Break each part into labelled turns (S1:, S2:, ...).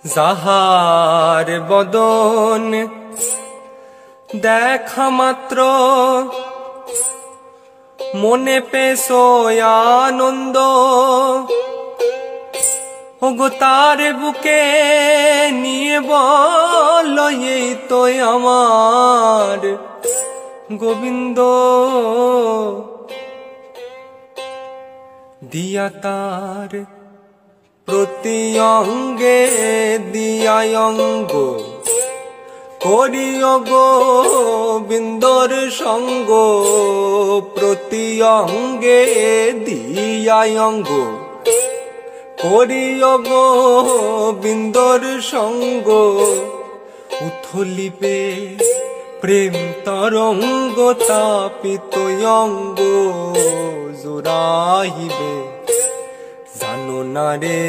S1: যাহার বদন দেখা মাত্র মনে পেছো আনন্দ, ওগো তার বুকে নিয়ে বল এই তো আমার গোবিন্দ। দিয়া তার প্রতি অঙ্গে দিয়ায় অঙ্গ করিও গোবিন্দর সঙ্গ, প্রতি অঙ্গে দিয়ায় অঙ্গ করিও গোবিন্দর সঙ্গ। উথলিবে প্রেম তরঙ্গ তাপিত অঙ্গ জোড়াইবে, জানো না রে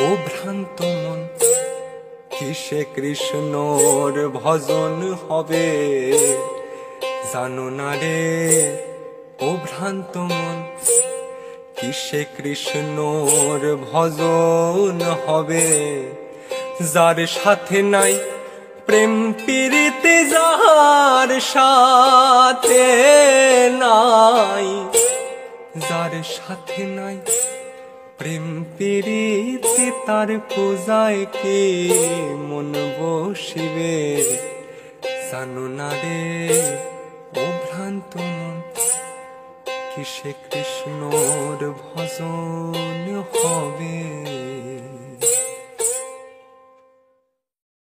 S1: ও ভ্রান্ত মন কিসে কৃষ্ণর ভজন হবে। জানো না রে ও ভ্রান্ত মন কিসে কৃষ্ণর ভজন হবে। যার সাথে নাই প্রেম প্রীতি, যার সাথে নাই, যার সাথে নাই প্রেম প্রীতি, তার পূজায় কি মন বসিবে। জানো না রে ও ভ্রান্ত মন কিসে কৃষ্ণর ভজন হবে।